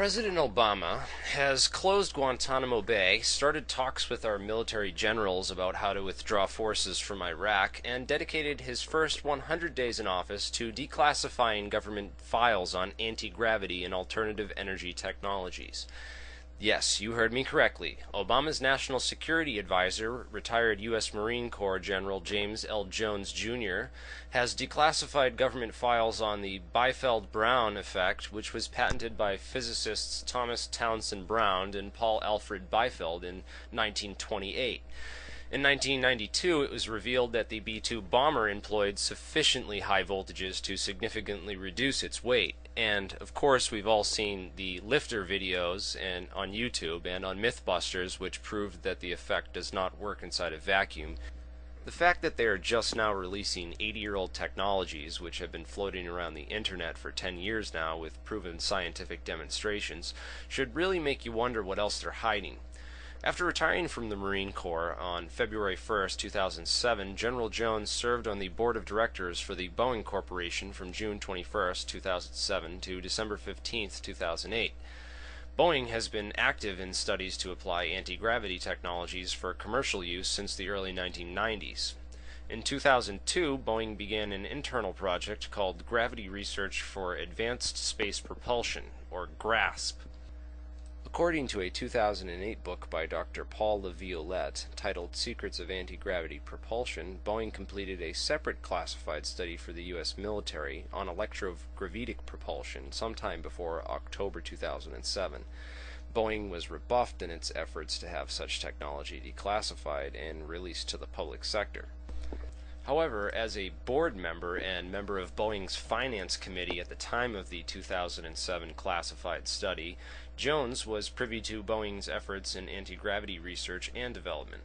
President Obama has closed Guantanamo Bay, started talks with our military generals about how to withdraw forces from Iraq, and dedicated his first 100 days in office to declassifying government files on anti-gravity and alternative energy technologies. Yes, you heard me correctly. Obama's national security advisor, retired U.S. Marine Corps General James L. Jones, Jr., has declassified government files on the Biefeld-Brown effect, which was patented by physicists Thomas Townsend Brown and Paul Alfred Biefeld in 1928. In 1992, it was revealed that the B-2 bomber employed sufficiently high voltages to significantly reduce its weight. And, of course, we've all seen the lifter videos on YouTube and on Mythbusters, which proved that the effect does not work inside a vacuum. The fact that they are just now releasing 80-year-old technologies, which have been floating around the internet for 10 years now with proven scientific demonstrations, should really make you wonder what else they're hiding. After retiring from the Marine Corps on February 1, 2007, General Jones served on the board of directors for the Boeing Corporation from June 21, 2007 to December 15, 2008. Boeing has been active in studies to apply anti-gravity technologies for commercial use since the early 1990s. In 2002, Boeing began an internal project called Gravity Research for Advanced Space Propulsion, or GRASP. According to a 2008 book by Dr. Paul LaViolette titled Secrets of Anti-Gravity Propulsion, Boeing completed a separate classified study for the U.S. military on electrogravitic propulsion sometime before October 2007. Boeing was rebuffed in its efforts to have such technology declassified and released to the public sector. However, as a board member and member of Boeing's finance committee at the time of the 2007 classified study, Jones was privy to Boeing's efforts in anti-gravity research and development.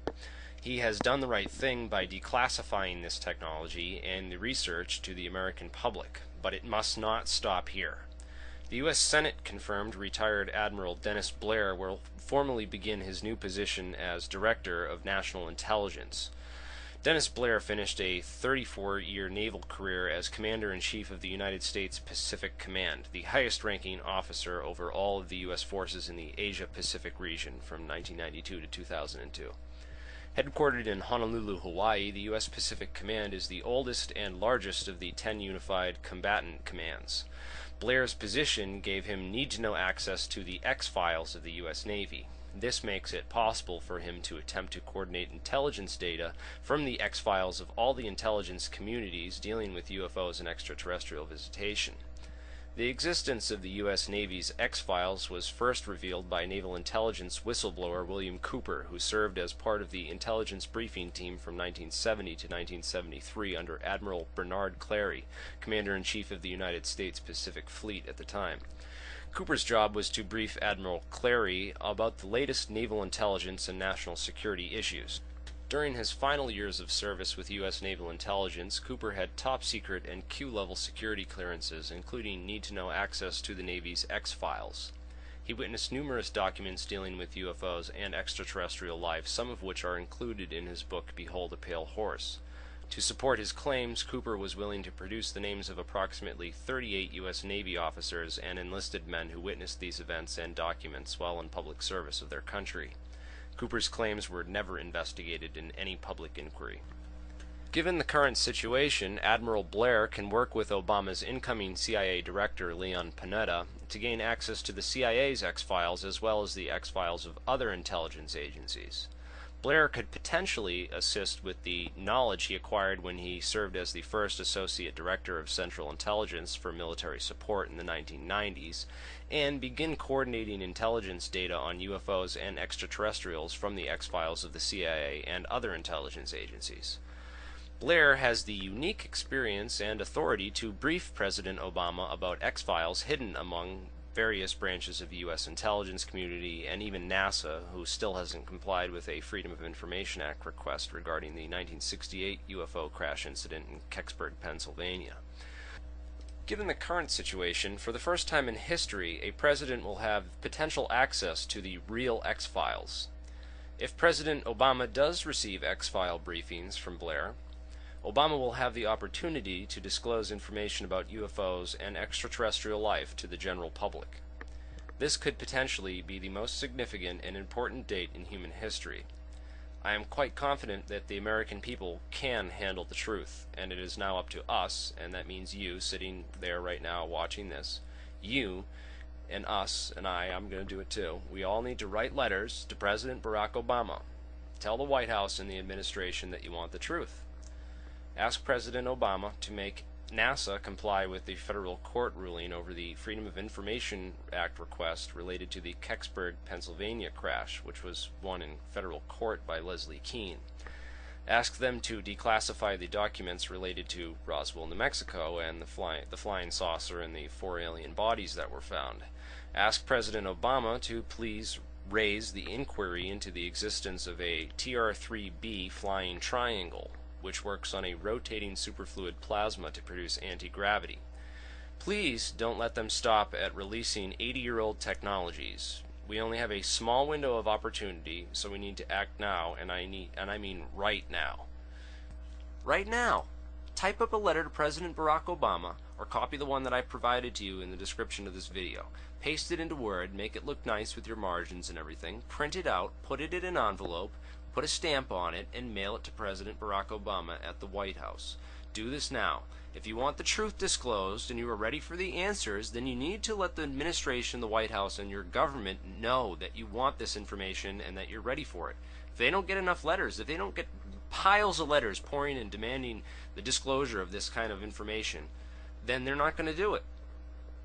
He has done the right thing by declassifying this technology and the research to the American public, but it must not stop here. The U.S. Senate confirmed retired Admiral Dennis Blair will formally begin his new position as Director of National Intelligence. Dennis Blair finished a 34-year naval career as Commander-in-Chief of the United States Pacific Command, the highest-ranking officer over all of the U.S. forces in the Asia-Pacific region from 1992 to 2002. Headquartered in Honolulu, Hawaii, the U.S. Pacific Command is the oldest and largest of the 10 unified combatant commands. Blair's position gave him need-to-know access to the X-files of the U.S. Navy. This makes it possible for him to attempt to coordinate intelligence data from the X-files of all the intelligence communities dealing with UFOs and extraterrestrial visitation. The existence of the U.S. Navy's X-files was first revealed by naval intelligence whistleblower William Cooper, who served as part of the intelligence briefing team from 1970 to 1973 under Admiral Bernard Clary, Commander-in-Chief of the United States Pacific Fleet at the time. Cooper's job was to brief Admiral Clary about the latest naval intelligence and national security issues. During his final years of service with U.S. Naval Intelligence, Cooper had top-secret and Q-level security clearances, including need-to-know access to the Navy's X-files. He witnessed numerous documents dealing with UFOs and extraterrestrial life, some of which are included in his book Behold a Pale Horse. To support his claims, Cooper was willing to produce the names of approximately 38 U.S. Navy officers and enlisted men who witnessed these events and documents while in public service of their country. Cooper's claims were never investigated in any public inquiry. Given the current situation, Admiral Blair can work with Obama's incoming CIA Director, Leon Panetta, to gain access to the CIA's X-files as well as the X-files of other intelligence agencies. Blair could potentially assist with the knowledge he acquired when he served as the first Associate Director of Central Intelligence for Military Support in the 1990s, and begin coordinating intelligence data on UFOs and extraterrestrials from the X-files of the CIA and other intelligence agencies. Blair has the unique experience and authority to brief President Obama about X-files hidden among various branches of the U.S. intelligence community and even NASA, who still hasn't complied with a Freedom of Information Act request regarding the 1968 UFO crash incident in Kecksburg, Pennsylvania. Given the current situation, for the first time in history, a president will have potential access to the real X-files. If President Obama does receive X-file briefings from Blair, Obama will have the opportunity to disclose information about UFOs and extraterrestrial life to the general public. This could potentially be the most significant and important date in human history. I am quite confident that the American people can handle the truth, and it is now up to us, and that means you sitting there right now watching this. You and us and I'm going to do it too. We all need to write letters to President Barack Obama. Tell the White House and the administration that you want the truth. Ask President Obama to make NASA comply with the federal court ruling over the Freedom of Information Act request related to the Kecksburg, Pennsylvania crash, which was won in federal court by Leslie Keene. Ask them to declassify the documents related to Roswell, New Mexico, and the flying saucer and the 4 alien bodies that were found. Ask President Obama to please raise the inquiry into the existence of a TR-3B flying triangle, which works on a rotating superfluid plasma to produce anti-gravity. Please don't let them stop at releasing 80-year-old technologies. We only have a small window of opportunity, so we need to act now, and I mean right now. Right now! Type up a letter to President Barack Obama, or copy the one that I provided to you in the description of this video. Paste it into Word, make it look nice with your margins and everything, print it out, put it in an envelope, put a stamp on it, and mail it to President Barack Obama at the White House. Do this now. If you want the truth disclosed and you are ready for the answers, then you need to let the administration, the White House, and your government know that you want this information and that you're ready for it. If they don't get enough letters, if they don't get piles of letters pouring in demanding the disclosure of this kind of information, then they're not going to do it.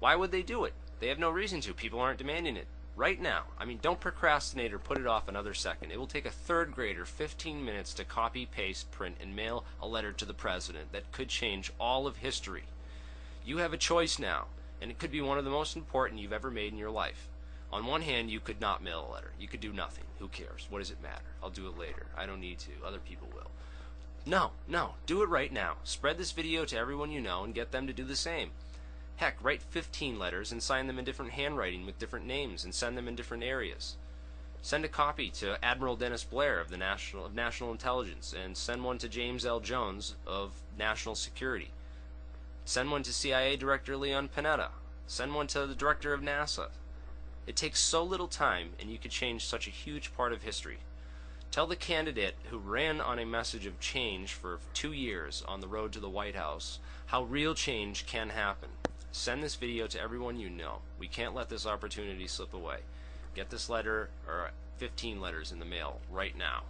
Why would they do it? They have no reason to. People aren't demanding it. Right now. I mean, don't procrastinate or put it off another second. It will take a third grader 15 minutes to copy, paste, print, and mail a letter to the president that could change all of history. You have a choice now, and it could be one of the most important you've ever made in your life. On one hand, you could not mail a letter. You could do nothing. Who cares? What does it matter? I'll do it later. I don't need to. Other people will. No. Do it right now. Spread this video to everyone you know and get them to do the same. Heck, write 15 letters and sign them in different handwriting with different names and send them in different areas. Send a copy to Admiral Dennis Blair of the National Intelligence, and send one to James L. Jones of National Security. Send one to CIA Director Leon Panetta. Send one to the Director of NASA. It takes so little time, and you could change such a huge part of history. Tell the candidate who ran on a message of change for 2 years on the road to the White House how real change can happen. Send this video to everyone you know. We can't let this opportunity slip away. Get this letter or 15 letters in the mail right now.